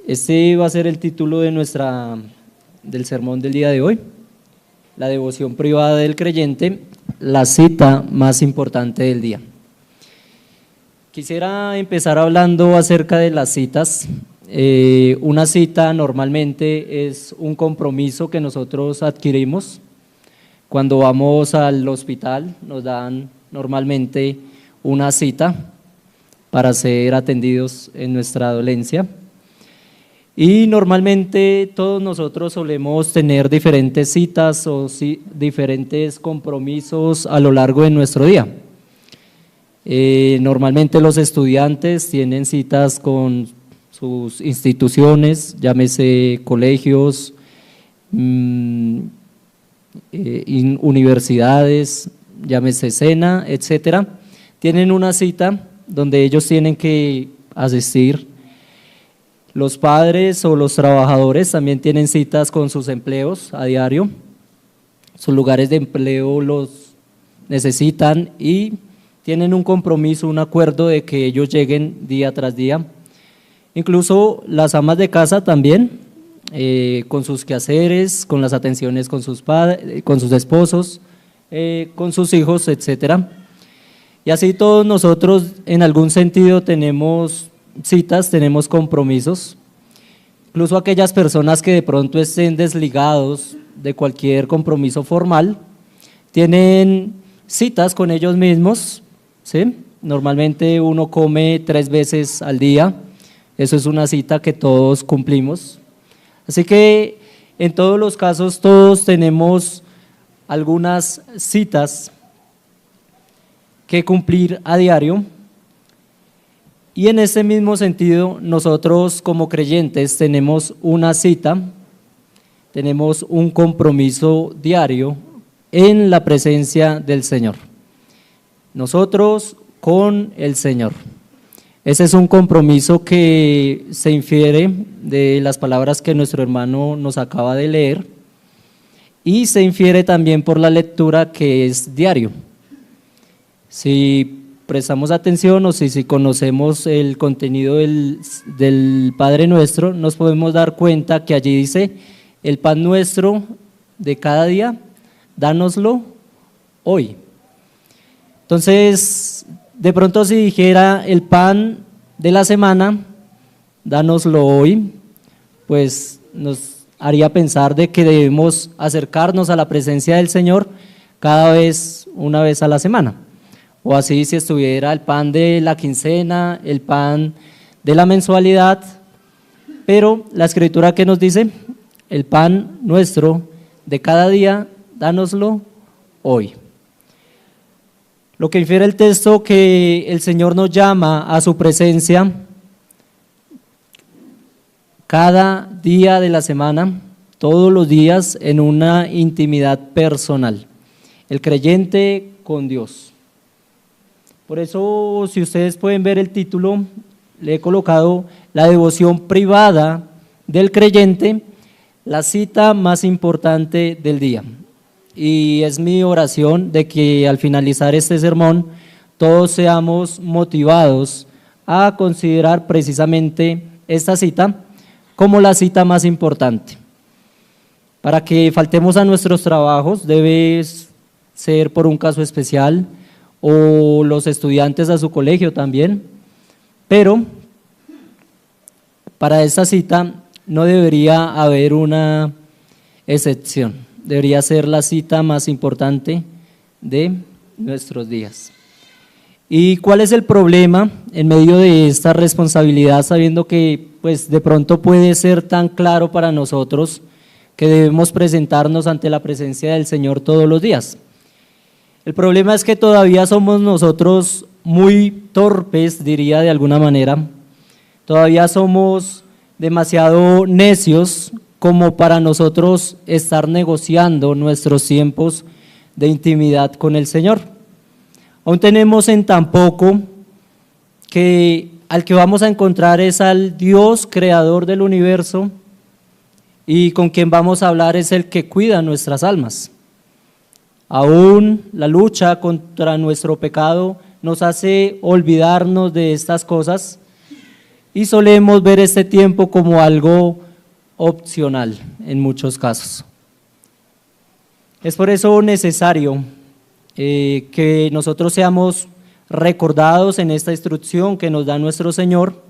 Este va a ser el título de del sermón del día de hoy, la devoción privada del creyente, la cita más importante del día. Quisiera empezar hablando acerca de las citas. Una cita normalmente es un compromiso que nosotros adquirimos. Cuando vamos al hospital nos dan normalmente una cita para ser atendidos en nuestra dolencia. Y normalmente todos nosotros solemos tener diferentes citas o diferentes compromisos a lo largo de nuestro día. Normalmente los estudiantes tienen citas con sus instituciones, llámese colegios, universidades, llámese SENA, etcétera. Tienen una cita donde ellos tienen que asistir. Los padres o los trabajadores también tienen citas con sus empleos a diario. Sus lugares de empleo los necesitan y tienen un compromiso, un acuerdo de que ellos lleguen día tras día. Incluso las amas de casa también, con sus quehaceres, con las atenciones con sus padres, con sus esposos, con sus hijos, etcétera. Y así todos nosotros en algún sentido tenemos citas, tenemos compromisos. Incluso aquellas personas que de pronto estén desligados de cualquier compromiso formal, tienen citas con ellos mismos, ¿sí? Normalmente uno come 3 veces al día, eso es una cita que todos cumplimos. Así que en todos los casos todos tenemos algunas citas que cumplir a diario. Y en ese mismo sentido, nosotros como creyentes tenemos una cita, tenemos un compromiso diario en la presencia del Señor. Nosotros con el Señor. Ese es un compromiso que se infiere de las palabras que nuestro hermano nos acaba de leer y se infiere también por la lectura que es diario. Si prestamos atención o si conocemos el contenido del Padre Nuestro, nos podemos dar cuenta que allí dice: el pan nuestro de cada día, dánoslo hoy. Entonces, de pronto si dijera el pan de la semana, dánoslo hoy, pues nos haría pensar de que debemos acercarnos a la presencia del Señor una vez a la semana. O así si estuviera el pan de la quincena, el pan de la mensualidad, pero la Escritura que nos dice: el pan nuestro de cada día, dánoslo hoy. Lo que infiere el texto que el Señor nos llama a su presencia cada día de la semana, todos los días, en una intimidad personal, el creyente con Dios. Por eso, si ustedes pueden ver el título, le he colocado la devoción privada del creyente, la cita más importante del día. Y es mi oración de que al finalizar este sermón, todos seamos motivados a considerar precisamente esta cita como la cita más importante. Para que faltemos a nuestros trabajos, debe ser por un caso especial, o los estudiantes a su colegio también, pero para esta cita no debería haber una excepción, debería ser la cita más importante de nuestros días. ¿Y cuál es el problema en medio de esta responsabilidad, sabiendo que pues de pronto puede ser tan claro para nosotros que debemos presentarnos ante la presencia del Señor todos los días? El problema es que todavía somos nosotros muy torpes, diría de alguna manera, todavía somos demasiado necios como para nosotros estar negociando nuestros tiempos de intimidad con el Señor. Aún tenemos en tan poco que al que vamos a encontrar es al Dios creador del universo y con quien vamos a hablar es el que cuida nuestras almas. Aún la lucha contra nuestro pecado nos hace olvidarnos de estas cosas y solemos ver este tiempo como algo opcional en muchos casos. Es por eso necesario que nosotros seamos recordados en esta instrucción que nos da nuestro Señor,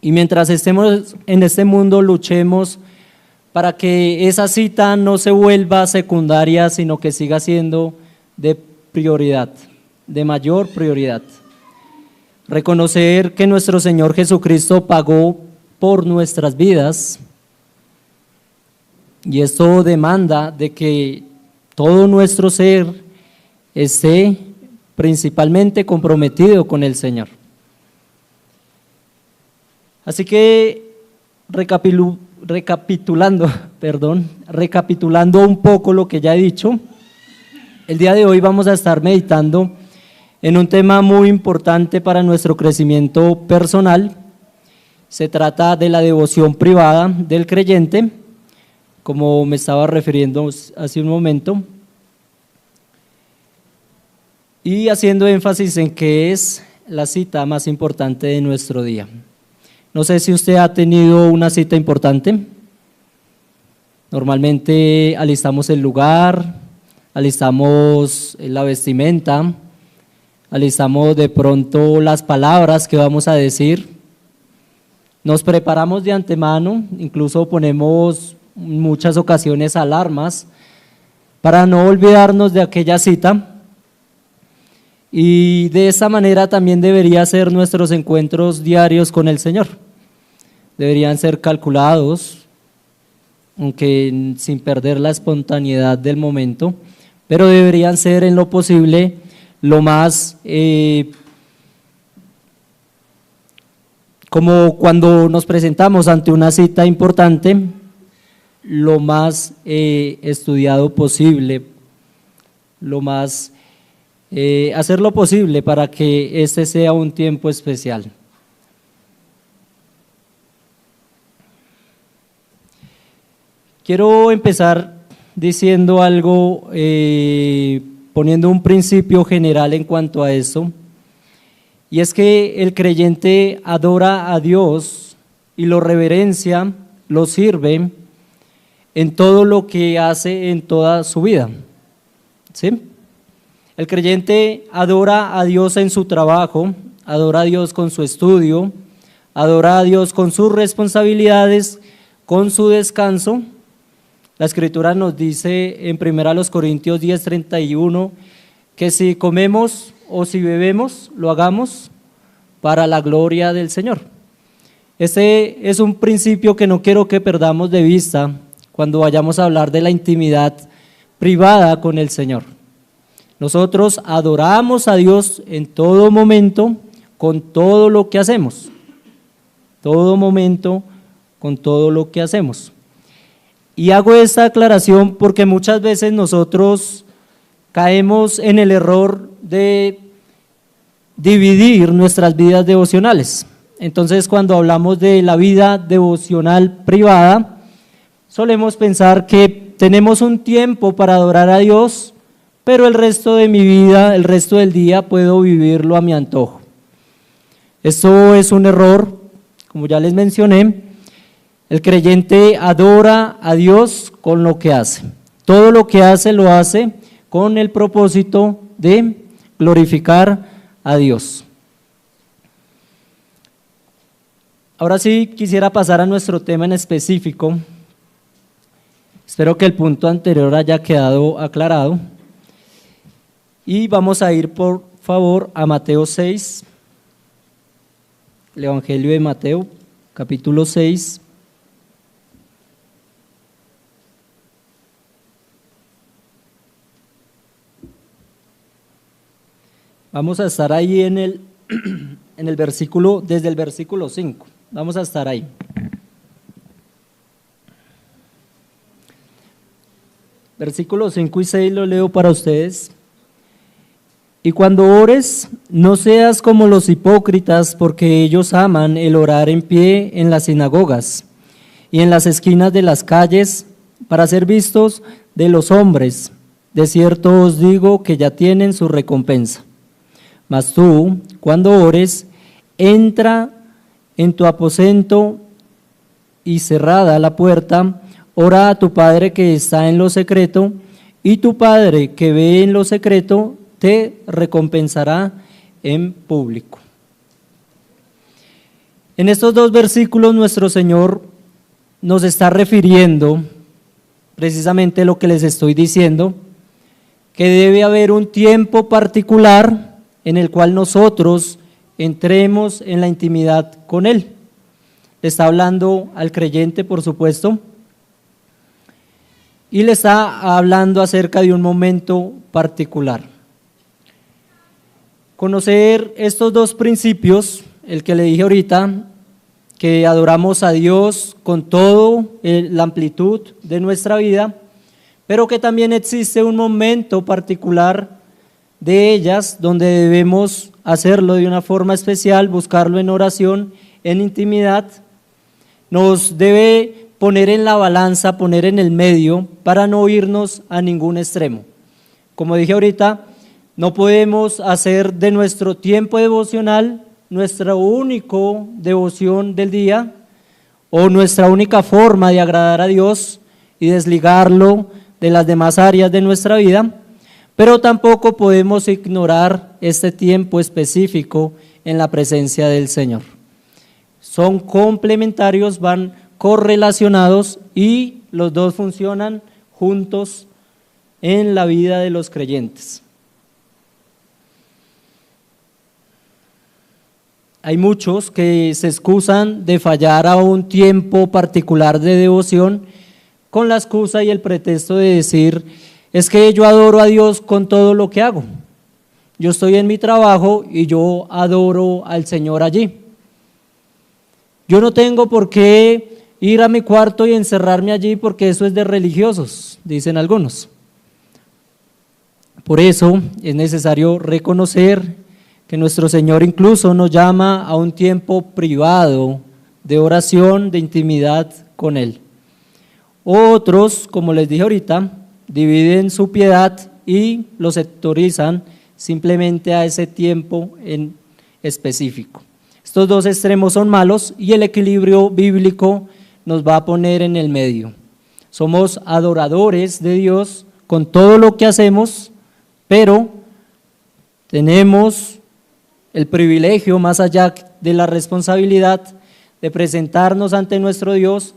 y mientras estemos en este mundo luchemos para que esa cita no se vuelva secundaria, sino que siga siendo de prioridad, de mayor prioridad. Reconocer que nuestro Señor Jesucristo pagó por nuestras vidas, y esto demanda de que todo nuestro ser esté principalmente comprometido con el Señor. Así que recapitulando un poco lo que ya he dicho, el día de hoy vamos a estar meditando en un tema muy importante para nuestro crecimiento personal. Se trata de la devoción privada del creyente, como me estaba refiriendo hace un momento, y haciendo énfasis en que es la cita más importante de nuestro día. No sé si usted ha tenido una cita importante. Normalmente alistamos el lugar, alistamos la vestimenta, alistamos de pronto las palabras que vamos a decir, nos preparamos de antemano, incluso ponemos en muchas ocasiones alarmas para no olvidarnos de aquella cita, y de esa manera también debería ser nuestros encuentros diarios con el Señor. Deberían ser calculados, aunque sin perder la espontaneidad del momento, pero deberían ser en lo posible lo más, como cuando nos presentamos ante una cita importante, lo más estudiado posible, lo más, hacer lo posible para que este sea un tiempo especial. Quiero empezar diciendo algo, poniendo un principio general en cuanto a esto, y es que el creyente adora a Dios y lo reverencia, lo sirve en todo lo que hace en toda su vida, ¿sí? El creyente adora a Dios en su trabajo, adora a Dios con su estudio, adora a Dios con sus responsabilidades, con su descanso. La Escritura nos dice en 1 Corintios 10:31 que si comemos o si bebemos, lo hagamos para la gloria del Señor. Este es un principio que no quiero que perdamos de vista cuando vayamos a hablar de la intimidad privada con el Señor. Nosotros adoramos a Dios en todo momento, con todo lo que hacemos. Todo momento, con todo lo que hacemos. Y hago esta aclaración porque muchas veces nosotros caemos en el error de dividir nuestras vidas devocionales. Entonces, cuando hablamos de la vida devocional privada, solemos pensar que tenemos un tiempo para adorar a Dios, pero el resto de mi vida, el resto del día, puedo vivirlo a mi antojo. Esto es un error, como ya les mencioné. El creyente adora a Dios con lo que hace. Todo lo que hace lo hace con el propósito de glorificar a Dios. Ahora sí quisiera pasar a nuestro tema en específico. Espero que el punto anterior haya quedado aclarado. Y vamos a ir, por favor, a Mateo 6, el Evangelio de Mateo, capítulo 6. Vamos a estar ahí en el versículo, desde el versículo 5. Vamos a estar ahí. Versículos 5 y 6 lo leo para ustedes. Y cuando ores, no seas como los hipócritas, porque ellos aman el orar en pie en las sinagogas y en las esquinas de las calles para ser vistos de los hombres. De cierto os digo que ya tienen su recompensa. Mas tú, cuando ores, entra en tu aposento y cerrada la puerta, ora a tu Padre que está en lo secreto, y tu Padre que ve en lo secreto te recompensará en público. En estos dos versículos nuestro Señor nos está refiriendo precisamente lo que les estoy diciendo, que debe haber un tiempo particular en el cual nosotros entremos en la intimidad con Él. Le está hablando al creyente, por supuesto, y le está hablando acerca de un momento particular. Conocer estos dos principios, el que le dije ahorita, que adoramos a Dios con toda la amplitud de nuestra vida, pero que también existe un momento particular de ellas donde debemos hacerlo de una forma especial, buscarlo en oración, en intimidad, nos debe poner en la balanza, poner en el medio para no irnos a ningún extremo. Como dije ahorita, no podemos hacer de nuestro tiempo devocional nuestra única devoción del día o nuestra única forma de agradar a Dios y desligarlo de las demás áreas de nuestra vida, pero tampoco podemos ignorar este tiempo específico en la presencia del Señor. Son complementarios, van correlacionados y los dos funcionan juntos en la vida de los creyentes. Hay muchos que se excusan de fallar a un tiempo particular de devoción con la excusa y el pretexto de decir, es que yo adoro a Dios con todo lo que hago. Yo estoy en mi trabajo y yo adoro al Señor allí. Yo no tengo por qué ir a mi cuarto y encerrarme allí porque eso es de religiosos, dicen algunos. Por eso es necesario reconocer que nuestro Señor incluso nos llama a un tiempo privado de oración, de intimidad con Él. Otros, como les dije ahorita, dividen su piedad y lo sectorizan simplemente a ese tiempo en específico. Estos dos extremos son malos y el equilibrio bíblico nos va a poner en el medio. Somos adoradores de Dios con todo lo que hacemos, pero tenemos el privilegio, más allá de la responsabilidad, de presentarnos ante nuestro Dios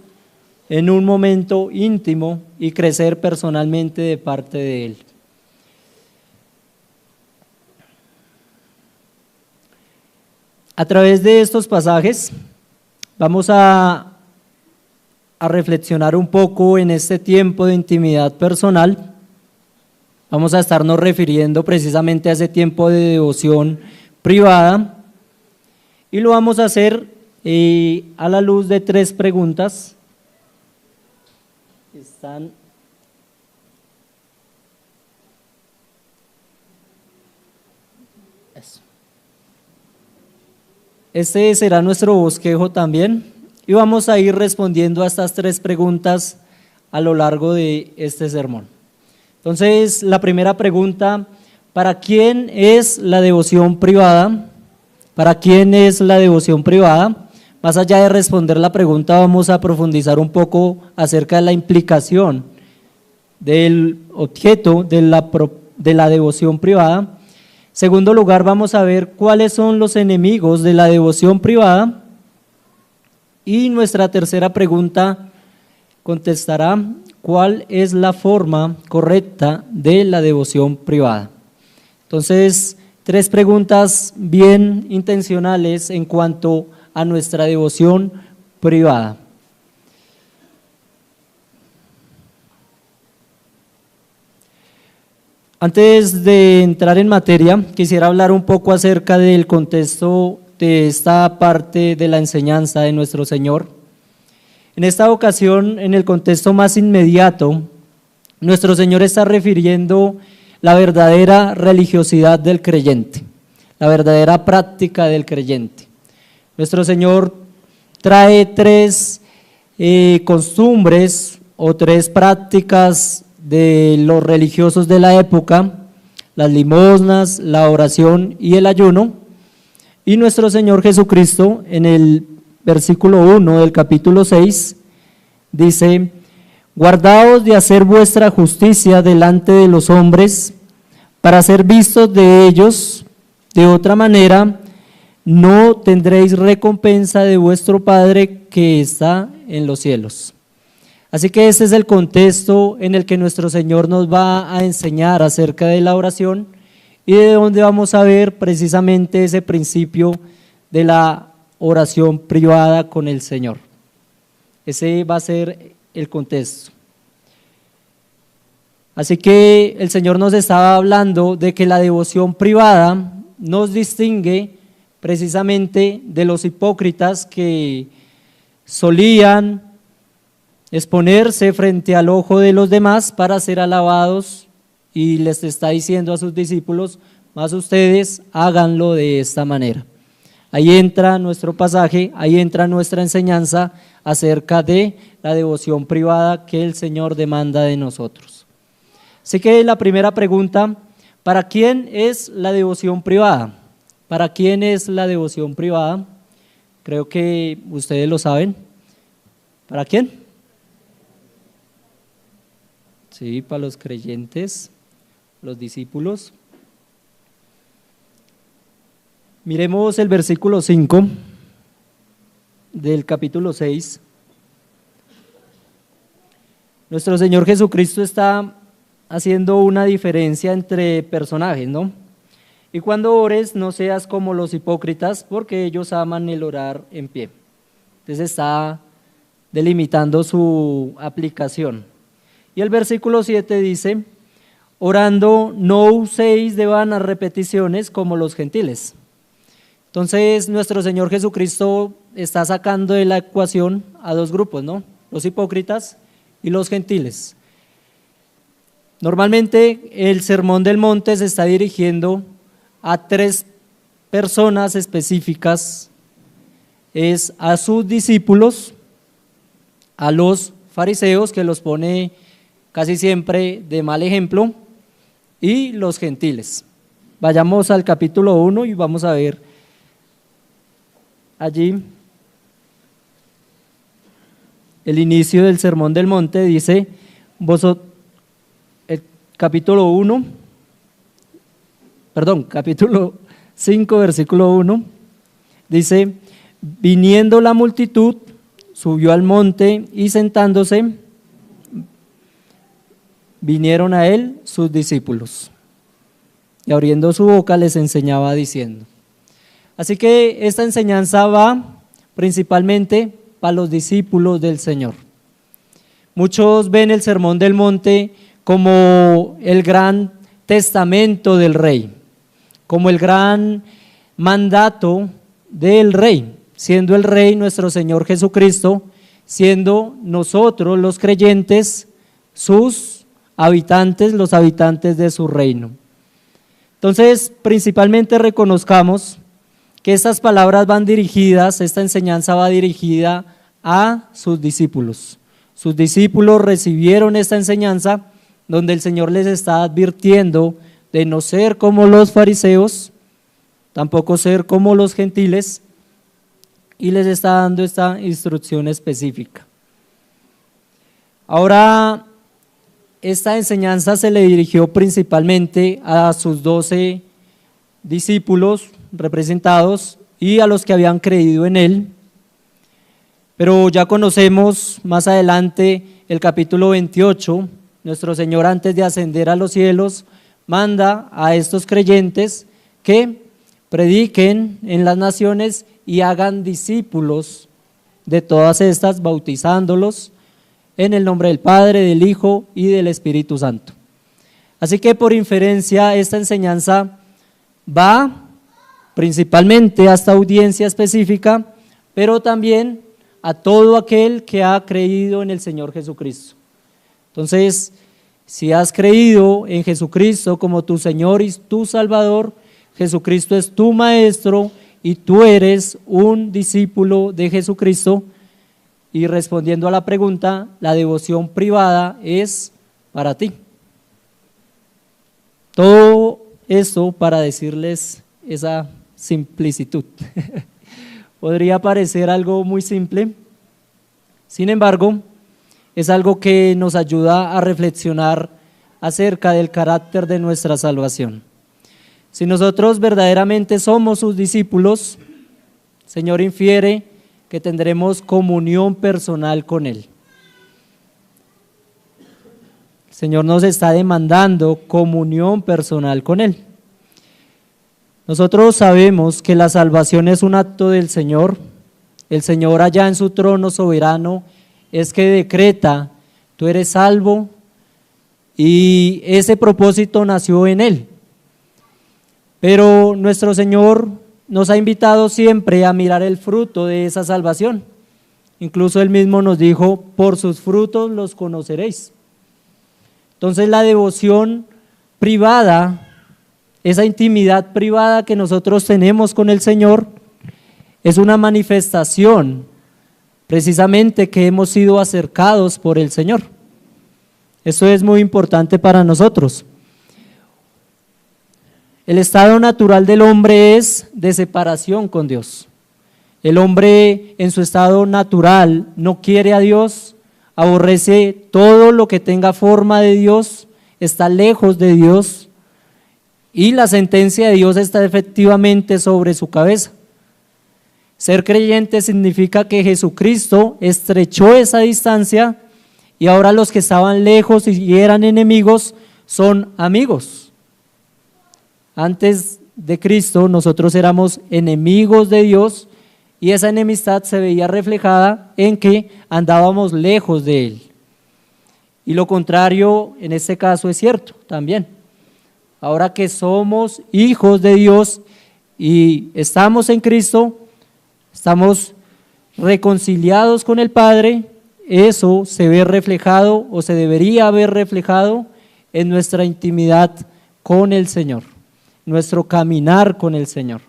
en un momento íntimo y crecer personalmente de parte de Él. A través de estos pasajes vamos a reflexionar un poco en este tiempo de intimidad personal. Vamos a estarnos refiriendo precisamente a ese tiempo de devoción privada y lo vamos a hacer a la luz de 3 preguntas. Este será nuestro bosquejo también y vamos a ir respondiendo a estas 3 preguntas a lo largo de este sermón. Entonces, la primera pregunta: ¿para quién es la devoción privada? ¿Para quién es la devoción privada? Más allá de responder la pregunta, vamos a profundizar un poco acerca de la implicación del objeto de la devoción privada. Segundo lugar, vamos a ver cuáles son los enemigos de la devoción privada. Y nuestra tercera pregunta contestará cuál es la forma correcta de la devoción privada. Entonces, 3 preguntas bien intencionales en cuanto a nuestra devoción privada. Antes de entrar en materia, quisiera hablar un poco acerca del contexto de esta parte de la enseñanza de nuestro Señor. En esta ocasión, en el contexto más inmediato, nuestro Señor está refiriendo la verdadera religiosidad del creyente, la verdadera práctica del creyente. Nuestro Señor trae 3 costumbres o 3 prácticas de los religiosos de la época: las limosnas, la oración y el ayuno. Y nuestro Señor Jesucristo, en el versículo 1 del capítulo 6, dice: guardaos de hacer vuestra justicia delante de los hombres, para ser vistos de ellos. De otra manera, no tendréis recompensa de vuestro Padre que está en los cielos. Así que ese es el contexto en el que nuestro Señor nos va a enseñar acerca de la oración y de dónde vamos a ver precisamente ese principio de la oración privada con el Señor. Ese va a ser el contexto. Así que el Señor nos estaba hablando de que la devoción privada nos distingue precisamente de los hipócritas que solían exponerse frente al ojo de los demás para ser alabados, y les está diciendo a sus discípulos: más ustedes háganlo de esta manera. Ahí entra nuestro pasaje, ahí entra nuestra enseñanza acerca de la devoción privada que el Señor demanda de nosotros. Así que la primera pregunta: ¿para quién es la devoción privada? ¿Para quién es la devoción privada? Creo que ustedes lo saben. ¿Para quién? Sí, para los creyentes, los discípulos. Miremos el versículo 5 del capítulo 6. Nuestro Señor Jesucristo está haciendo una diferencia entre personajes, ¿no? Y cuando ores, no seas como los hipócritas, porque ellos aman el orar en pie. Entonces está delimitando su aplicación. Y el versículo 7 dice: orando, no uséis de vanas repeticiones como los gentiles. Entonces nuestro Señor Jesucristo está sacando de la ecuación a dos grupos, ¿no? Los hipócritas y los gentiles. Normalmente el Sermón del Monte se está dirigiendo a tres personas específicas: es a sus discípulos, a los fariseos, que los pone casi siempre de mal ejemplo, y los gentiles. Vayamos al capítulo 1 y vamos a ver allí el inicio del Sermón del Monte. Dice capítulo 5, versículo 1, dice: viniendo la multitud, subió al monte, y sentándose, vinieron a él sus discípulos, y abriendo su boca les enseñaba diciendo. Así que esta enseñanza va principalmente para los discípulos del Señor. Muchos ven el Sermón del Monte como el gran testamento del rey, como el gran mandato del rey, siendo el rey nuestro Señor Jesucristo, siendo nosotros los creyentes sus habitantes, los habitantes de su reino. Entonces, principalmente reconozcamos que estas palabras van dirigidas, esta enseñanza va dirigida a sus discípulos. Sus discípulos recibieron esta enseñanza donde el Señor les está advirtiendo de no ser como los fariseos, tampoco ser como los gentiles, y les está dando esta instrucción específica. Ahora, esta enseñanza se le dirigió principalmente a sus 12 discípulos representados y a los que habían creído en él, pero ya conocemos más adelante el capítulo 28, nuestro Señor, antes de ascender a los cielos, manda a estos creyentes que prediquen en las naciones y hagan discípulos de todas estas, bautizándolos en el nombre del Padre, del Hijo y del Espíritu Santo. Así que por inferencia esta enseñanza va principalmente a esta audiencia específica, pero también a todo aquel que ha creído en el Señor Jesucristo. Entonces, si has creído en Jesucristo como tu Señor y tu Salvador, Jesucristo es tu Maestro y tú eres un discípulo de Jesucristo. Y respondiendo a la pregunta, la devoción privada es para ti. Todo esto para decirles esa simplicitud, Podría parecer algo muy simple, sin embargo, es algo que nos ayuda a reflexionar acerca del carácter de nuestra salvación. Si nosotros verdaderamente somos sus discípulos, el Señor infiere que tendremos comunión personal con Él. El Señor nos está demandando comunión personal con Él. Nosotros sabemos que la salvación es un acto del Señor. El Señor allá en su trono soberano es que decreta: tú eres salvo, y ese propósito nació en Él. Pero nuestro Señor nos ha invitado siempre a mirar el fruto de esa salvación. Incluso Él mismo nos dijo: por sus frutos los conoceréis. Entonces la devoción privada, esa intimidad privada que nosotros tenemos con el Señor, es una manifestación precisamente que hemos sido acercados por el Señor. Eso es muy importante para nosotros. El estado natural del hombre es de separación con Dios. El hombre en su estado natural no quiere a Dios, aborrece todo lo que tenga forma de Dios, está lejos de Dios, y la sentencia de Dios está efectivamente sobre su cabeza. Ser creyente significa que Jesucristo estrechó esa distancia y ahora los que estaban lejos y eran enemigos son amigos. Antes de Cristo nosotros éramos enemigos de Dios y esa enemistad se veía reflejada en que andábamos lejos de Él. Y lo contrario en este caso es cierto también. Ahora que somos hijos de Dios y estamos en Cristo, estamos reconciliados con el Padre. Eso se ve reflejado o se debería haber reflejado en nuestra intimidad con el Señor, nuestro caminar con el Señor.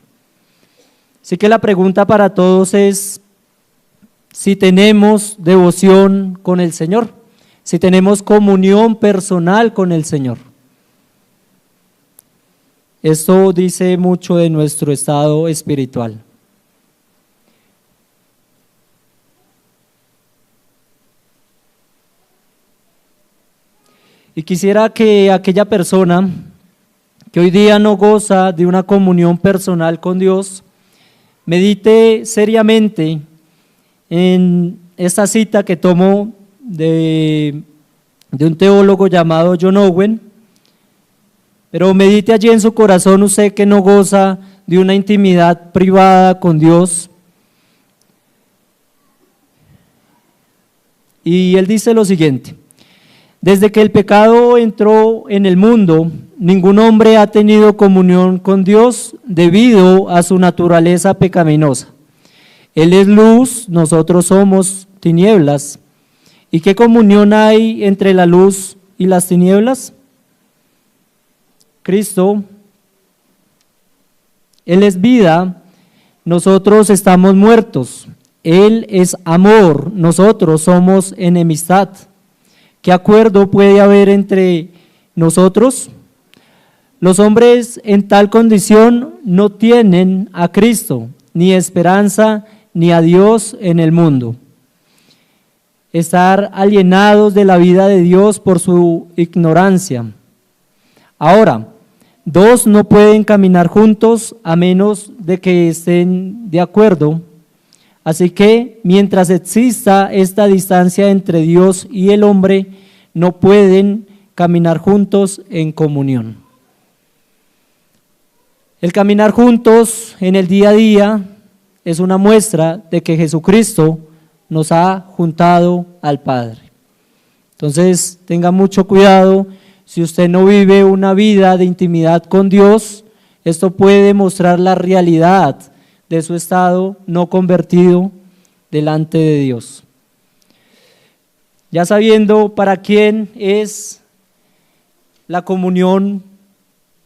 Así que la pregunta para todos es si tenemos devoción con el Señor, si tenemos comunión personal con el Señor. Esto dice mucho de nuestro estado espiritual. Y quisiera que aquella persona que hoy día no goza de una comunión personal con Dios, medite seriamente en esta cita que tomo de un teólogo llamado John Owen, pero medite allí en su corazón usted que no goza de una intimidad privada con Dios. Y él dice lo siguiente: desde que el pecado entró en el mundo, ningún hombre ha tenido comunión con Dios debido a su naturaleza pecaminosa. Él es luz, nosotros somos tinieblas. ¿Y qué comunión hay entre la luz y las tinieblas? Cristo, Él es vida, nosotros estamos muertos. Él es amor, nosotros somos enemistad. ¿Qué acuerdo puede haber entre nosotros? Los hombres en tal condición no tienen a Cristo, ni esperanza, ni a Dios en el mundo. Estar alienados de la vida de Dios por su ignorancia. Ahora, dos no pueden caminar juntos a menos de que estén de acuerdo. Así que mientras exista esta distancia entre Dios y el hombre, no pueden caminar juntos en comunión. El caminar juntos en el día a día es una muestra de que Jesucristo nos ha juntado al Padre. Entonces, tenga mucho cuidado. Si usted no vive una vida de intimidad con Dios, esto puede mostrar la realidad de su estado no convertido delante de Dios. Ya sabiendo para quién es la comunión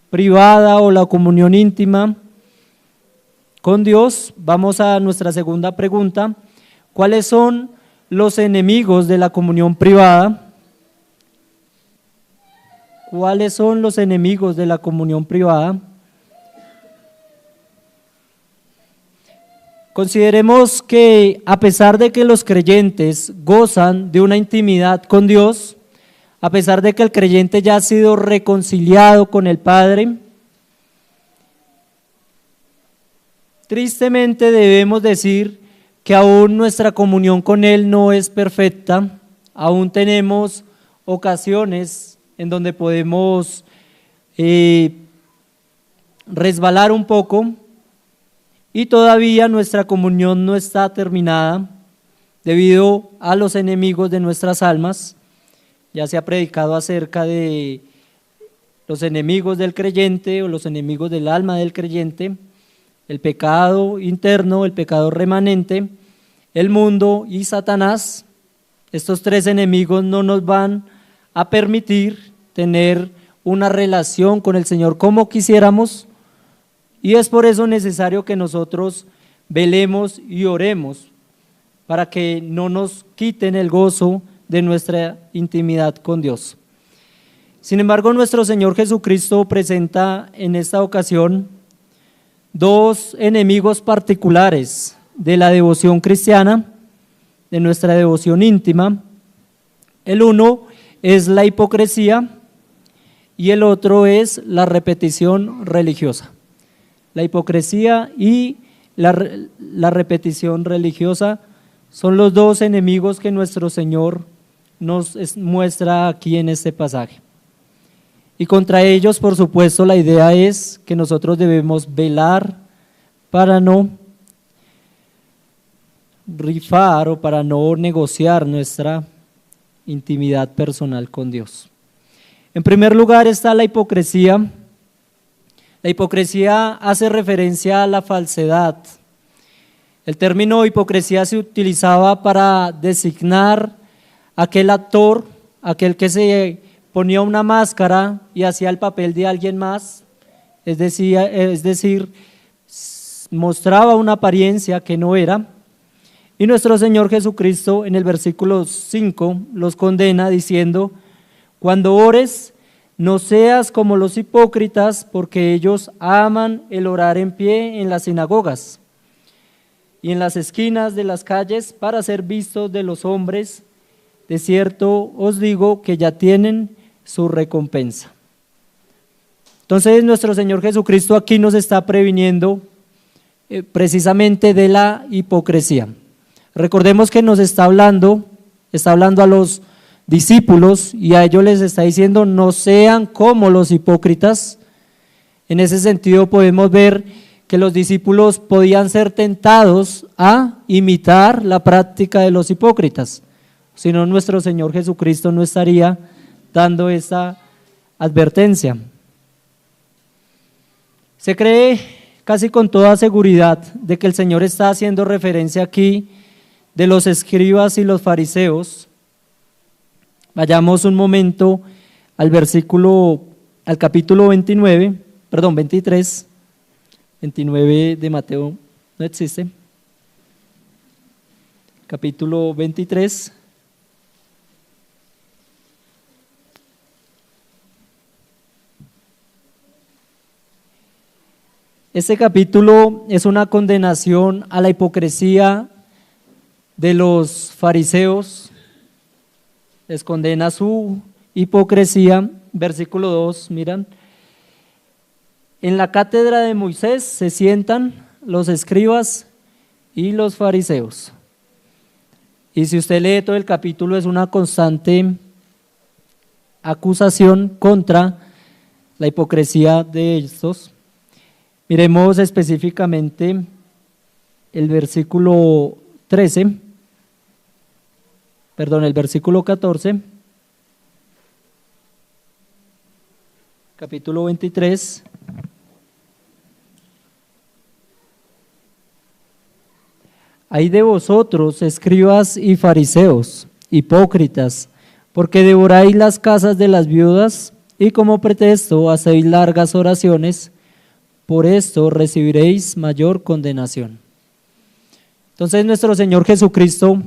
privada o la comunión íntima con Dios, vamos a nuestra segunda pregunta: ¿cuáles son los enemigos de la comunión privada? ¿Cuáles son los enemigos de la comunión privada? Consideremos que a pesar de que los creyentes gozan de una intimidad con Dios, a pesar de que el creyente ya ha sido reconciliado con el Padre, tristemente debemos decir que aún nuestra comunión con Él no es perfecta, aún tenemos ocasiones en donde podemos resbalar un poco y todavía nuestra comunión no está terminada debido a los enemigos de nuestras almas. Ya se ha predicado acerca de los enemigos del creyente o los enemigos del alma del creyente, el pecado interno, el pecado remanente, el mundo y Satanás. Estos tres enemigos no nos van a permitir tener una relación con el Señor como quisiéramos, y es por eso necesario que nosotros velemos y oremos para que no nos quiten el gozo de nuestra intimidad con Dios. Sin embargo, nuestro Señor Jesucristo presenta en esta ocasión dos enemigos particulares de la devoción cristiana, de nuestra devoción íntima. El uno es la hipocresía y el otro es la repetición religiosa. La hipocresía y la repetición religiosa son los dos enemigos que nuestro Señor nos muestra aquí en este pasaje. Y contra ellos, por supuesto, la idea es que nosotros debemos velar para no rifar o para no negociar nuestra intimidad personal con Dios. En primer lugar está la hipocresía. La hipocresía hace referencia a la falsedad. El término hipocresía se utilizaba para designar aquel actor, aquel que se ponía una máscara y hacía el papel de alguien más, es decir, mostraba una apariencia que no era. Y nuestro Señor Jesucristo en el versículo 5 los condena diciendo: cuando ores, no seas como los hipócritas, porque ellos aman el orar en pie en las sinagogas y en las esquinas de las calles para ser vistos de los hombres. De cierto os digo que ya tienen su recompensa. Entonces nuestro Señor Jesucristo aquí nos está previniendo precisamente de la hipocresía. Recordemos que nos está hablando a los discípulos y a ellos les está diciendo: no sean como los hipócritas. En ese sentido podemos ver que los discípulos podían ser tentados a imitar la práctica de los hipócritas, si no nuestro Señor Jesucristo no estaría dando esta advertencia. Se cree casi con toda seguridad de que el Señor está haciendo referencia aquí de los escribas y los fariseos. Vayamos un momento al capítulo 23, 29 de Mateo, no existe, capítulo 23. Este capítulo es una condenación a la hipocresía de los fariseos, les condena su hipocresía. Versículo 2, miran: en la cátedra de Moisés se sientan los escribas y los fariseos. Y si usted lee todo el capítulo, es una constante acusación contra la hipocresía de estos. Miremos específicamente el versículo 14, capítulo 23. Ay de vosotros, escribas y fariseos, hipócritas, porque devoráis las casas de las viudas y como pretexto hacéis largas oraciones, por esto recibiréis mayor condenación. Entonces nuestro Señor Jesucristo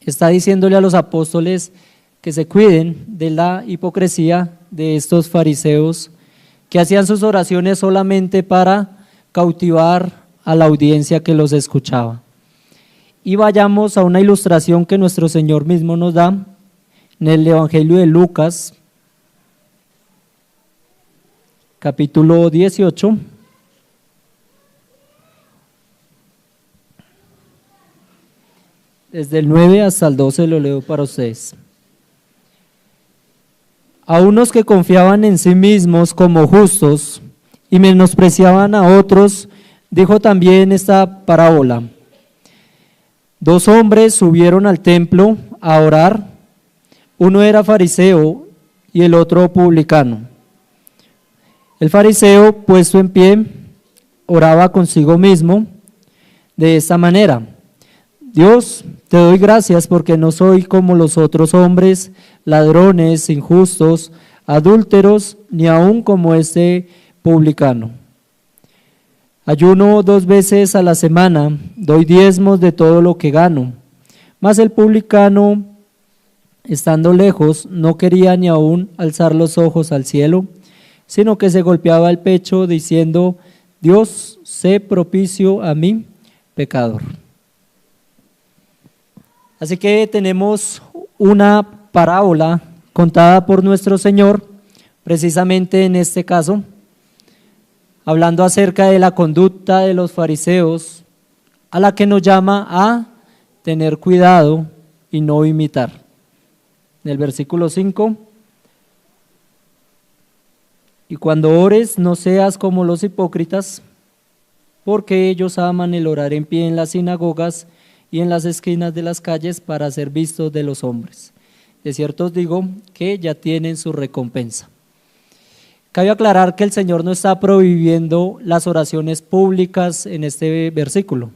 está diciéndole a los apóstoles que se cuiden de la hipocresía de estos fariseos que hacían sus oraciones solamente para cautivar a la audiencia que los escuchaba. Y vayamos a una ilustración que nuestro Señor mismo nos da en el Evangelio de Lucas, capítulo 18. Desde el 9 hasta el 12 lo leo para ustedes. A unos que confiaban en sí mismos como justos y menospreciaban a otros, dijo también esta parábola. 2 hombres subieron al templo a orar, uno era fariseo y el otro publicano. El fariseo, puesto en pie, oraba consigo mismo de esta manera: Dios, te doy gracias porque no soy como los otros hombres, ladrones, injustos, adúlteros, ni aun como este publicano. Ayuno 2 veces a la semana, doy diezmos de todo lo que gano. Mas el publicano, estando lejos, no quería ni aun alzar los ojos al cielo, sino que se golpeaba el pecho diciendo: Dios, sé propicio a mí, pecador. Así que tenemos una parábola contada por nuestro Señor, precisamente en este caso, hablando acerca de la conducta de los fariseos, a la que nos llama a tener cuidado y no imitar. En el versículo 5, y cuando ores no seas como los hipócritas, porque ellos aman el orar en pie en las sinagogas y en las esquinas de las calles para ser vistos de los hombres. De cierto os digo que ya tienen su recompensa. Cabe aclarar que el Señor no está prohibiendo las oraciones públicas en este versículo.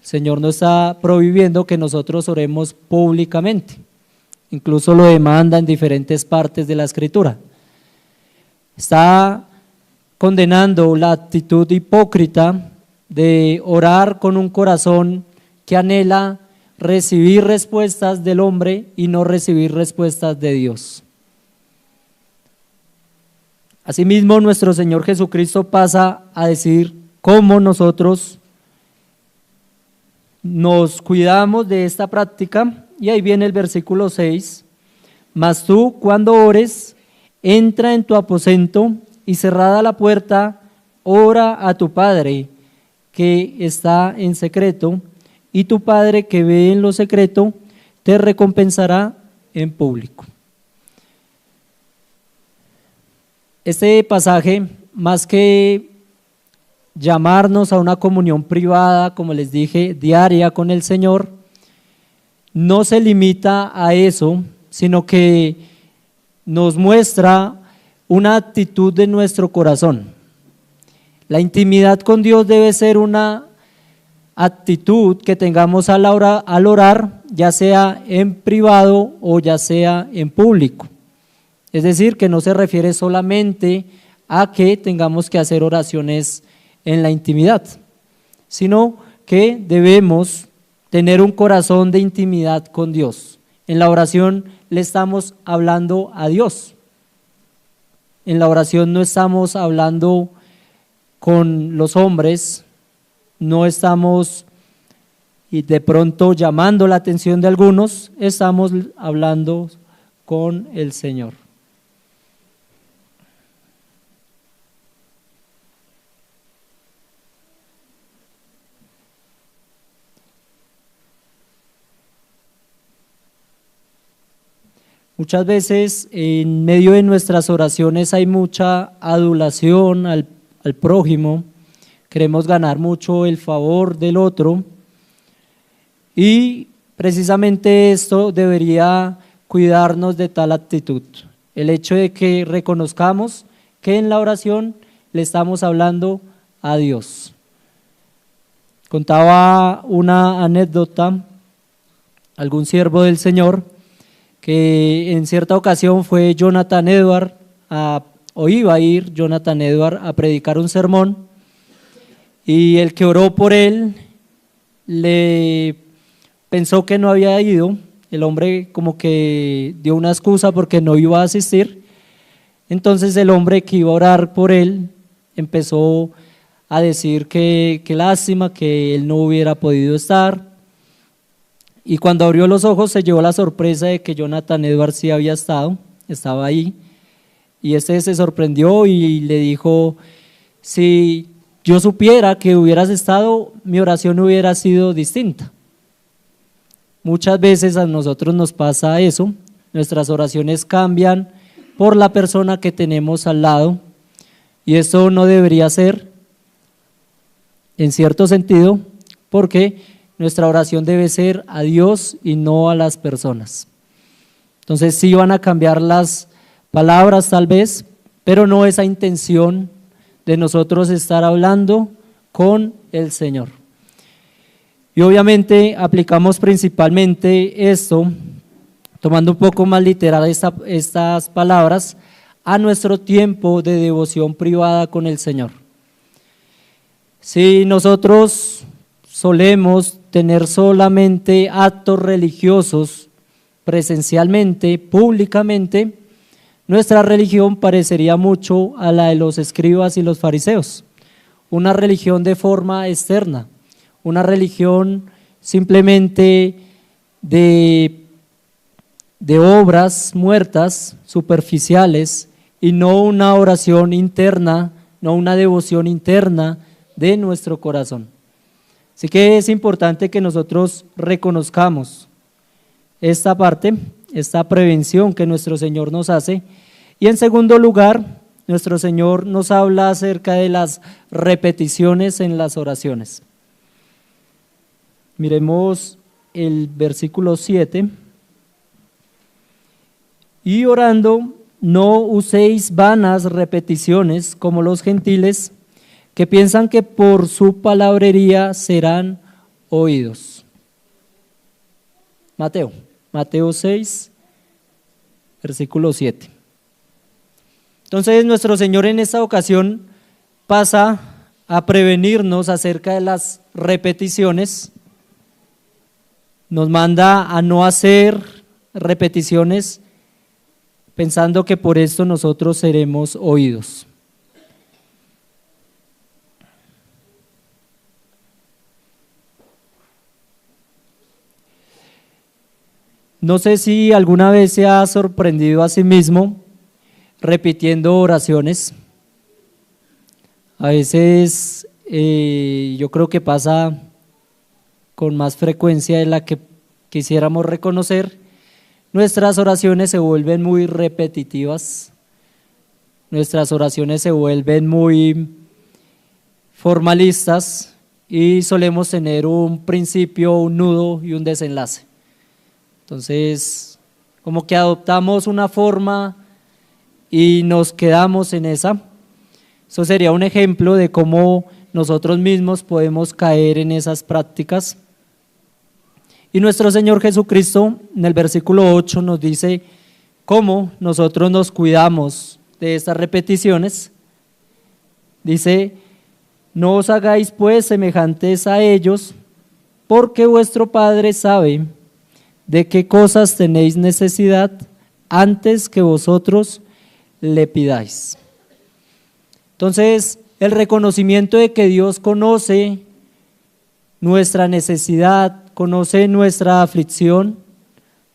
El Señor no está prohibiendo que nosotros oremos públicamente. Incluso lo demanda en diferentes partes de la Escritura. Está condenando la actitud hipócrita de orar con un corazón que anhela recibir respuestas del hombre y no recibir respuestas de Dios. Asimismo, nuestro Señor Jesucristo pasa a decir cómo nosotros nos cuidamos de esta práctica, y ahí viene el versículo 6, mas tú cuando ores, entra en tu aposento y cerrada la puerta, ora a tu Padre que está en secreto, y tu Padre que ve en lo secreto te recompensará en público. Este pasaje, más que llamarnos a una comunión privada, como les dije, diaria con el Señor, no se limita a eso, sino que nos muestra una actitud de nuestro corazón. La intimidad con Dios debe ser una actitud que tengamos al orar, ya sea en privado o ya sea en público. Es decir, que no se refiere solamente a que tengamos que hacer oraciones en la intimidad, sino que debemos tener un corazón de intimidad con Dios. En la oración le estamos hablando a Dios. En la oración no estamos hablando con los hombres, no estamos y de pronto llamando la atención de algunos, estamos hablando con el Señor. Muchas veces en medio de nuestras oraciones hay mucha adulación al prójimo, queremos ganar mucho el favor del otro, y precisamente esto debería cuidarnos de tal actitud. El hecho de que reconozcamos que en la oración le estamos hablando a Dios. Contaba una anécdota algún siervo del Señor que en cierta ocasión fue Jonathan Edwards o iba a ir Jonathan Edwards a predicar un sermón, y el que oró por él le pensó que no había ido. El hombre como que dio una excusa porque no iba a asistir. Entonces el hombre que iba a orar por él empezó a decir que lástima que él no hubiera podido estar. Y cuando abrió los ojos se llevó la sorpresa de que Jonathan Edwards sí había estaba ahí. Y este se sorprendió y le dijo, si yo supiera que hubieras estado, mi oración hubiera sido distinta. Muchas veces a nosotros nos pasa eso, nuestras oraciones cambian por la persona que tenemos al lado, y esto no debería ser, en cierto sentido, porque nuestra oración debe ser a Dios y no a las personas. Entonces sí van a cambiar las palabras tal vez, pero no esa intención de nosotros estar hablando con el Señor. Y obviamente aplicamos principalmente esto, tomando un poco más literal estas palabras, a nuestro tiempo de devoción privada con el Señor. Si nosotros solemos tener solamente actos religiosos presencialmente, públicamente, nuestra religión parecería mucho a la de los escribas y los fariseos, una religión de forma externa, una religión simplemente de obras muertas, superficiales, y no una oración interna, no una devoción interna de nuestro corazón. Así que es importante que nosotros reconozcamos esta parte, esta prevención que nuestro Señor nos hace. Y en segundo lugar, nuestro Señor nos habla acerca de las repeticiones en las oraciones. Miremos el versículo 7. Y orando, no uséis vanas repeticiones como los gentiles, que piensan que por su palabrería serán oídos. Mateo 6, versículo 7. Entonces nuestro Señor en esta ocasión pasa a prevenirnos acerca de las repeticiones, nos manda a no hacer repeticiones pensando que por esto nosotros seremos oídos. No sé si alguna vez se ha sorprendido a sí mismo repitiendo oraciones. A veces yo creo que pasa con más frecuencia de la que quisiéramos reconocer. Nuestras oraciones se vuelven muy repetitivas, nuestras oraciones se vuelven muy formalistas y solemos tener un principio, un nudo y un desenlace. Entonces, como que adoptamos una forma y nos quedamos en esa. Eso sería un ejemplo de cómo nosotros mismos podemos caer en esas prácticas. Y nuestro Señor Jesucristo en el versículo 8 nos dice cómo nosotros nos cuidamos de estas repeticiones. Dice, no os hagáis pues semejantes a ellos, porque vuestro Padre sabe de qué cosas tenéis necesidad antes que vosotros le pidáis. Entonces, el reconocimiento de que Dios conoce nuestra necesidad, conoce nuestra aflicción,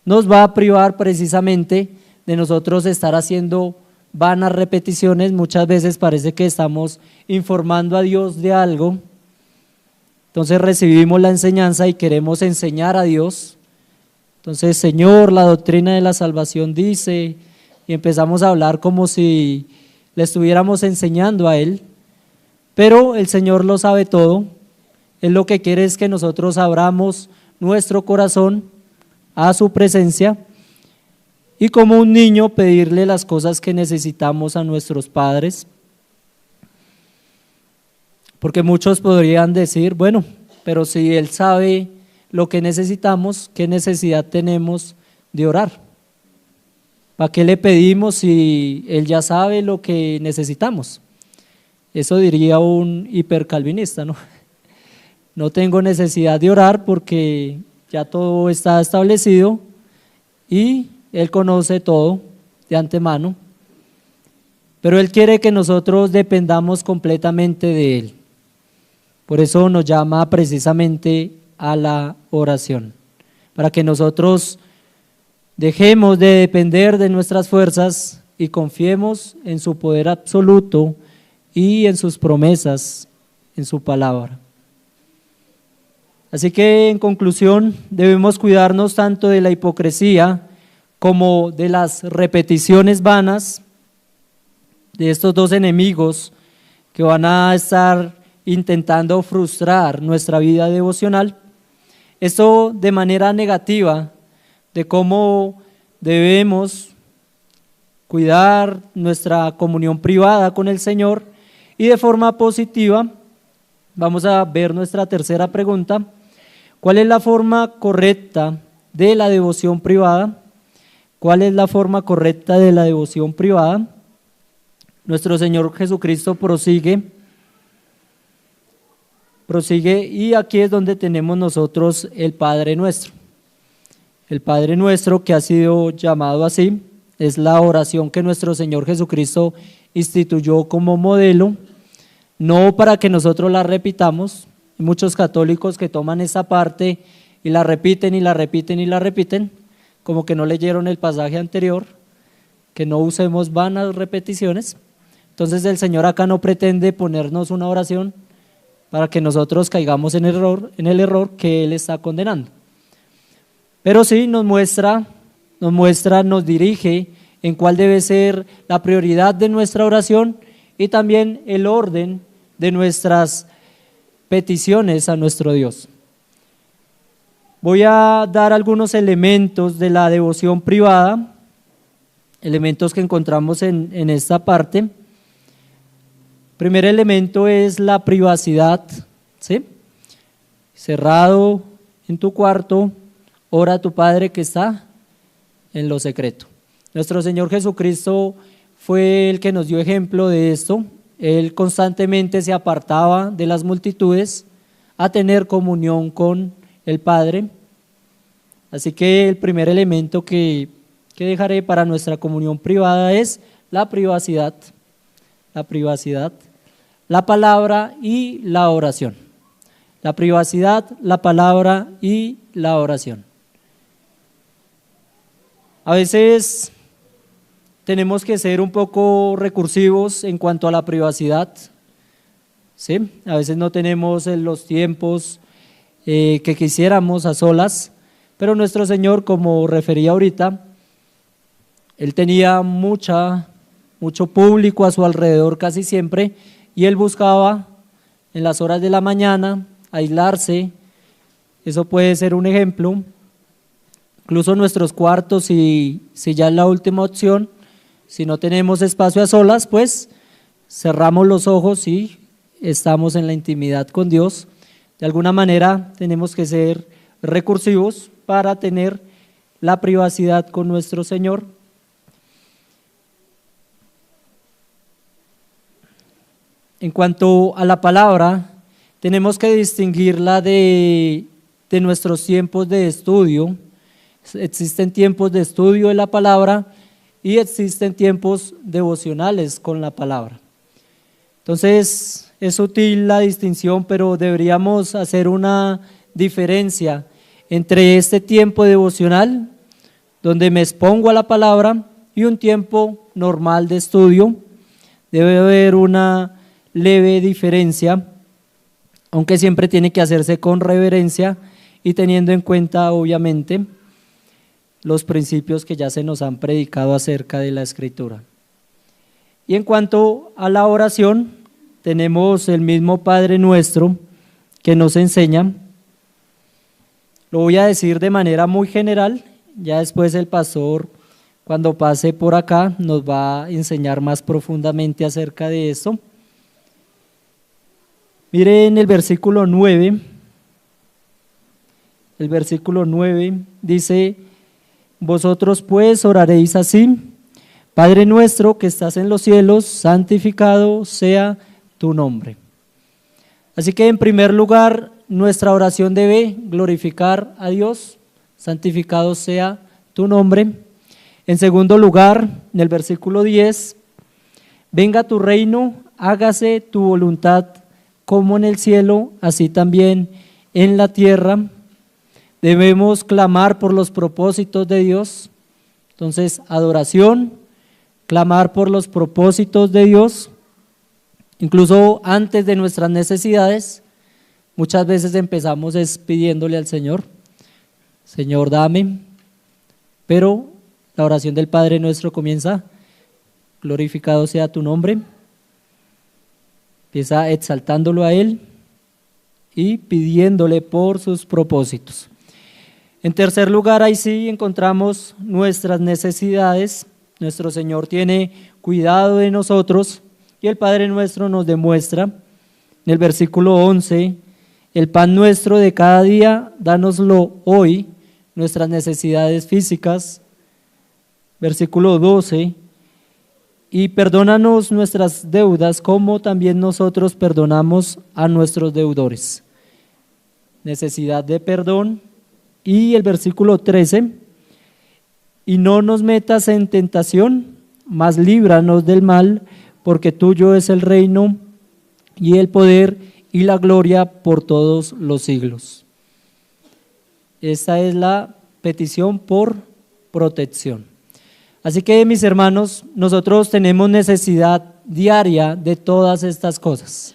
nos va a privar precisamente de nosotros estar haciendo vanas repeticiones. Muchas veces parece que estamos informando a Dios de algo, entonces recibimos la enseñanza y queremos enseñar a Dios. Entonces, Señor, la doctrina de la salvación dice, y empezamos a hablar como si le estuviéramos enseñando a Él, pero el Señor lo sabe todo. Él lo que quiere es que nosotros abramos nuestro corazón a su presencia y como un niño pedirle las cosas que necesitamos a nuestros padres. Porque muchos podrían decir, bueno, pero si Él sabe lo que necesitamos, ¿qué necesidad tenemos de orar? ¿Para qué le pedimos si Él ya sabe lo que necesitamos? Eso diría un hipercalvinista, ¿no? No tengo necesidad de orar porque ya todo está establecido y Él conoce todo de antemano, pero Él quiere que nosotros dependamos completamente de Él. Por eso nos llama precisamente a la oración, para que nosotros dejemos de depender de nuestras fuerzas y confiemos en su poder absoluto y en sus promesas, en su palabra. Así que en conclusión debemos cuidarnos tanto de la hipocresía como de las repeticiones vanas de estos dos enemigos que van a estar intentando frustrar nuestra vida devocional. Esto de manera negativa, de cómo debemos cuidar nuestra comunión privada con el Señor, y de forma positiva vamos a ver nuestra tercera pregunta: ¿cuál es la forma correcta de la devoción privada? ¿Cuál es la forma correcta de la devoción privada? Nuestro Señor Jesucristo prosigue y aquí es donde tenemos nosotros el Padre Nuestro. El Padre Nuestro, que ha sido llamado así, es la oración que nuestro Señor Jesucristo instituyó como modelo, no para que nosotros la repitamos. Hay muchos católicos que toman esa parte y la repiten y la repiten y la repiten, como que no leyeron el pasaje anterior, que no usemos vanas repeticiones. Entonces el Señor acá no pretende ponernos una oración para que nosotros caigamos en el error que Él está condenando. Pero sí nos muestra, nos dirige en cuál debe ser la prioridad de nuestra oración y también el orden de nuestras peticiones a nuestro Dios. Voy a dar algunos elementos de la devoción privada, elementos que encontramos en esta parte. Primer elemento es la privacidad, ¿sí? Cerrado en tu cuarto, ora a tu Padre que está en lo secreto. Nuestro Señor Jesucristo fue el que nos dio ejemplo de esto. Él constantemente se apartaba de las multitudes a tener comunión con el Padre. Así que el primer elemento que dejaré para nuestra comunión privada es la privacidad. La privacidad, la palabra y la oración. La privacidad, la palabra y la oración. A veces tenemos que ser un poco recursivos en cuanto a la privacidad, ¿sí? A veces no tenemos los tiempos que quisiéramos a solas, pero nuestro Señor, como refería ahorita, Él tenía mucho público a su alrededor casi siempre, y Él buscaba en las horas de la mañana aislarse. Eso puede ser un ejemplo. Incluso nuestros cuartos, si ya es la última opción, si no tenemos espacio a solas, pues cerramos los ojos y estamos en la intimidad con Dios. De alguna manera tenemos que ser recursivos para tener la privacidad con nuestro Señor. En cuanto a la palabra, tenemos que distinguirla de nuestros tiempos de estudio. Existen tiempos de estudio de la palabra y existen tiempos devocionales con la palabra. Entonces es sutil la distinción, pero deberíamos hacer una diferencia entre este tiempo devocional, donde me expongo a la palabra, y un tiempo normal de estudio. Debe haber una leve diferencia, aunque siempre tiene que hacerse con reverencia y teniendo en cuenta, obviamente, los principios que ya se nos han predicado acerca de la Escritura. Y en cuanto a la oración, tenemos el mismo Padre Nuestro que nos enseña. Lo voy a decir de manera muy general, ya después el pastor, cuando pase por acá, nos va a enseñar más profundamente acerca de esto. Miren el versículo 9. El versículo 9 dice: vosotros pues oraréis así: Padre nuestro que estás en los cielos, santificado sea tu nombre. Así que en primer lugar, nuestra oración debe glorificar a Dios: santificado sea tu nombre. En segundo lugar, en el versículo 10, venga tu reino, hágase tu voluntad como en el cielo, así también en la tierra. Debemos clamar por los propósitos de Dios. Entonces, adoración, clamar por los propósitos de Dios, incluso antes de nuestras necesidades. Muchas veces empezamos pidiéndole al Señor, Señor, dame, pero la oración del Padre nuestro comienza, glorificado sea tu nombre, empieza exaltándolo a Él y pidiéndole por sus propósitos. En tercer lugar, ahí sí encontramos nuestras necesidades. Nuestro Señor tiene cuidado de nosotros y el Padre nuestro nos demuestra en el versículo 11, el pan nuestro de cada día, dánoslo hoy, nuestras necesidades físicas. Versículo 12, y perdónanos nuestras deudas como también nosotros perdonamos a nuestros deudores. Necesidad de perdón. Y el versículo 13, y no nos metas en tentación, mas líbranos del mal, porque tuyo es el reino y el poder y la gloria por todos los siglos. Esta es la petición por protección. Así que, mis hermanos, nosotros tenemos necesidad diaria de todas estas cosas.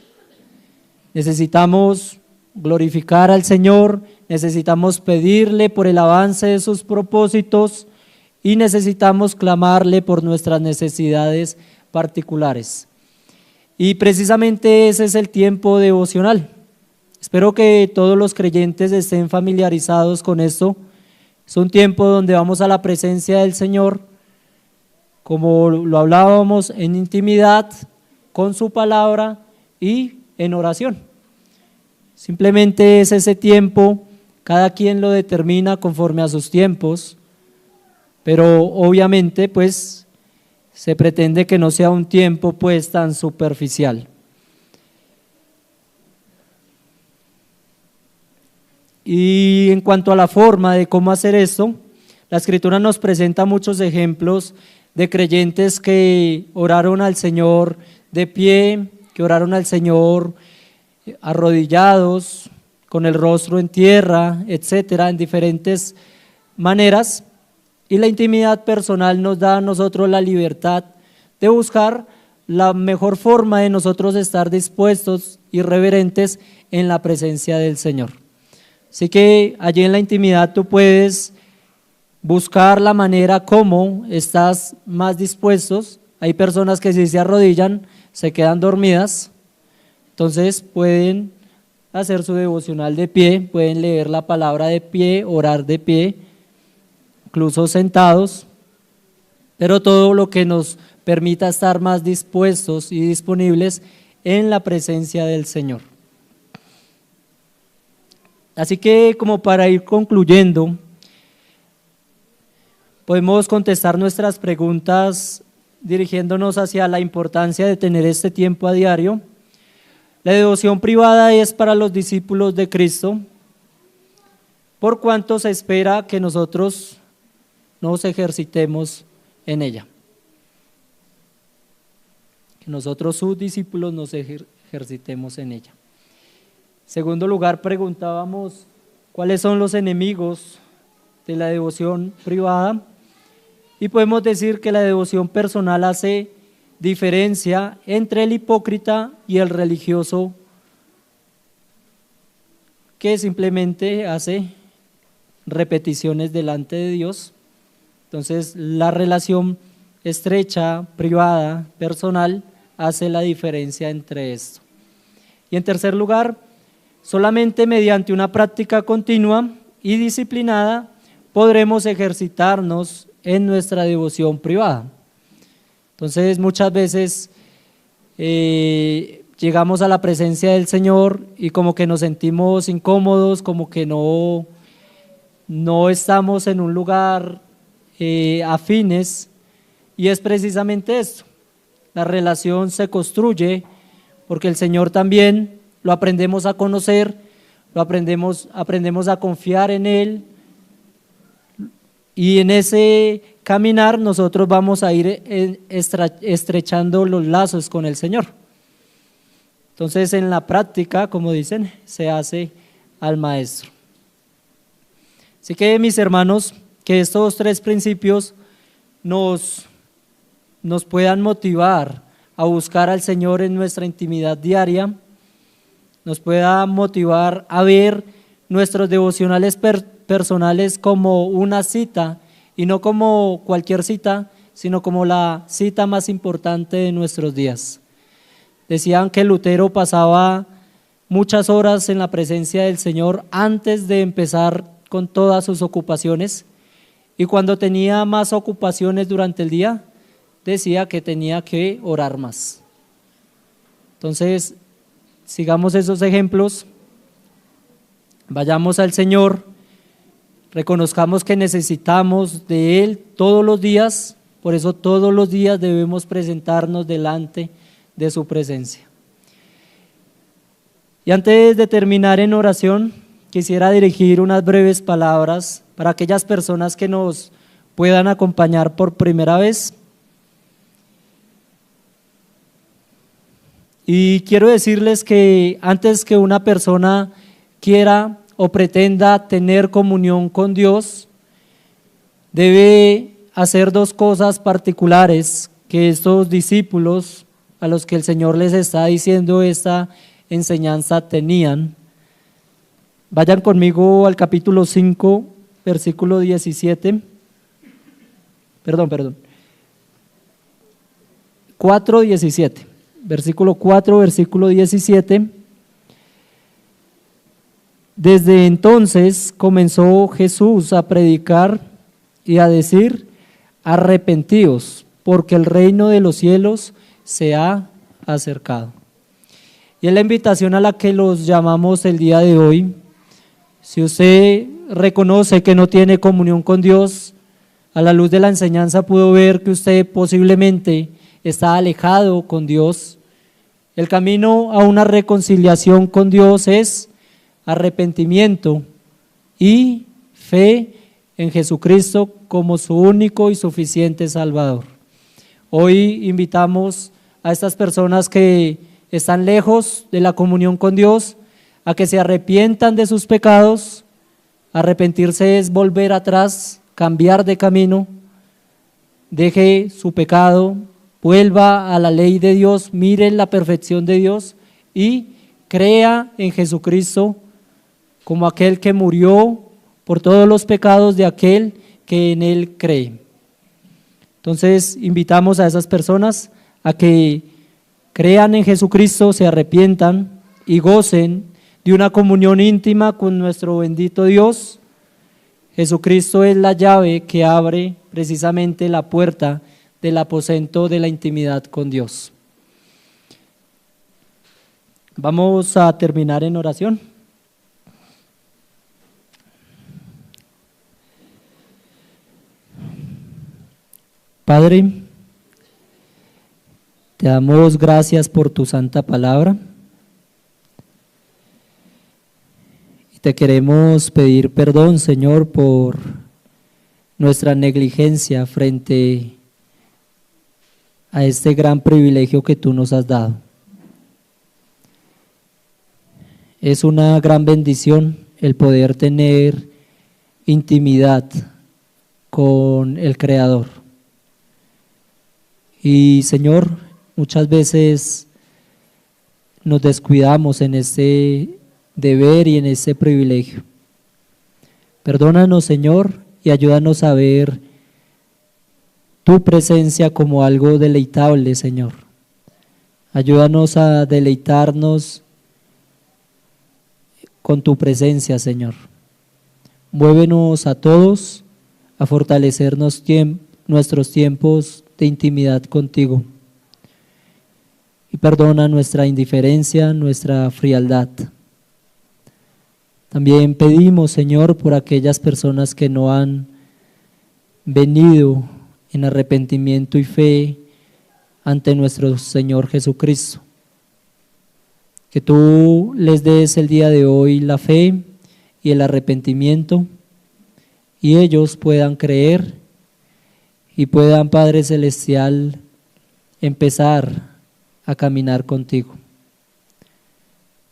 Necesitamos glorificar al Señor, necesitamos pedirle por el avance de sus propósitos y necesitamos clamarle por nuestras necesidades particulares. Y precisamente ese es el tiempo devocional. Espero que todos los creyentes estén familiarizados con esto. Es un tiempo donde vamos a la presencia del Señor, como lo hablábamos, en intimidad, con su palabra y en oración. Simplemente es ese tiempo, cada quien lo determina conforme a sus tiempos, pero obviamente pues se pretende que no sea un tiempo pues tan superficial. Y en cuanto a la forma de cómo hacer esto, la Escritura nos presenta muchos ejemplos de creyentes que oraron al Señor de pie, que oraron al Señor arrodillados, con el rostro en tierra, etcétera, en diferentes maneras. Y la intimidad personal nos da a nosotros la libertad de buscar la mejor forma de nosotros estar dispuestos y reverentes en la presencia del Señor. Así que allí en la intimidad tú puedes buscar la manera como estás más dispuestos. Hay personas que si se arrodillan se quedan dormidas, entonces pueden hacer su devocional de pie, pueden leer la palabra de pie, orar de pie, incluso sentados, pero todo lo que nos permita estar más dispuestos y disponibles en la presencia del Señor. Así que, como para ir concluyendo, podemos contestar nuestras preguntas dirigiéndonos hacia la importancia de tener este tiempo a diario. La devoción privada es para los discípulos de Cristo, por cuanto se espera que nosotros nos ejercitemos en ella. Que nosotros, sus discípulos, nos ejercitemos en ella. En segundo lugar, preguntábamos cuáles son los enemigos de la devoción privada, y podemos decir que la devoción personal hace diferencia entre el hipócrita y el religioso, que simplemente hace repeticiones delante de Dios. Entonces, la relación estrecha, privada, personal, hace la diferencia entre esto. Y en tercer lugar, solamente mediante una práctica continua y disciplinada podremos ejercitarnos en nuestra devoción privada. Entonces, muchas veces llegamos a la presencia del Señor y como que nos sentimos incómodos, como que no estamos en un lugar afines, y es precisamente esto. La relación se construye porque el Señor también lo aprendemos a conocer, aprendemos a confiar en Él, y en ese caminar nosotros vamos a ir estrechando los lazos con el Señor. Entonces, en la práctica, como dicen, se hace al maestro. Así que, mis hermanos, que estos tres principios nos puedan motivar a buscar al Señor en nuestra intimidad diaria, nos pueda motivar a ver nuestros devocionales personales como una cita, y no como cualquier cita, sino como la cita más importante de nuestros días. Decían que Lutero pasaba muchas horas en la presencia del Señor antes de empezar con todas sus ocupaciones, y cuando tenía más ocupaciones durante el día, decía que tenía que orar más. Entonces, sigamos esos ejemplos, vayamos al Señor, reconozcamos que necesitamos de Él todos los días, por eso todos los días debemos presentarnos delante de su presencia. Y antes de terminar en oración, quisiera dirigir unas breves palabras para aquellas personas que nos puedan acompañar por primera vez. Y quiero decirles que antes que una persona quiera o pretenda tener comunión con Dios, debe hacer dos cosas particulares que estos discípulos a los que el Señor les está diciendo esta enseñanza tenían. Vayan conmigo al capítulo 5, versículo 17. Perdón. 4:17. Versículo 4, versículo 17. Desde entonces comenzó Jesús a predicar y a decir: arrepentíos, porque el reino de los cielos se ha acercado. Y es la invitación a la que los llamamos el día de hoy. Si usted reconoce que no tiene comunión con Dios, a la luz de la enseñanza pudo ver que usted posiblemente está alejado con Dios. El camino a una reconciliación con Dios es arrepentimiento y fe en Jesucristo como su único y suficiente Salvador. Hoy invitamos a estas personas que están lejos de la comunión con Dios a que se arrepientan de sus pecados. Arrepentirse es volver atrás, cambiar de camino, deje su pecado, vuelva a la ley de Dios, mire la perfección de Dios y crea en Jesucristo como aquel que murió por todos los pecados de aquel que en Él cree. Entonces invitamos a esas personas a que crean en Jesucristo, se arrepientan y gocen de una comunión íntima con nuestro bendito Dios. Jesucristo es la llave que abre precisamente la puerta del aposento de la intimidad con Dios. Vamos a terminar en oración. Padre, te damos gracias por tu santa palabra y te queremos pedir perdón, Señor, por nuestra negligencia frente a este gran privilegio que tú nos has dado. Es una gran bendición el poder tener intimidad con el Creador. Y Señor, muchas veces nos descuidamos en ese deber y en ese privilegio. Perdónanos, Señor, y ayúdanos a ver tu presencia como algo deleitable, Señor. Ayúdanos a deleitarnos con tu presencia, Señor. Muévenos a todos a fortalecernos nuestros tiempos de intimidad contigo. Y perdona nuestra indiferencia, nuestra frialdad. También pedimos, Señor, por aquellas personas que no han venido en arrepentimiento y fe ante nuestro Señor Jesucristo. Que tú les des el día de hoy la fe y el arrepentimiento y ellos puedan creer y puedan, Padre Celestial, empezar a caminar contigo.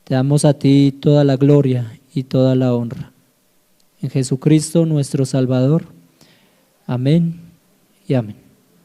Te damos a ti toda la gloria y toda la honra. En Jesucristo nuestro Salvador. Amén y amén.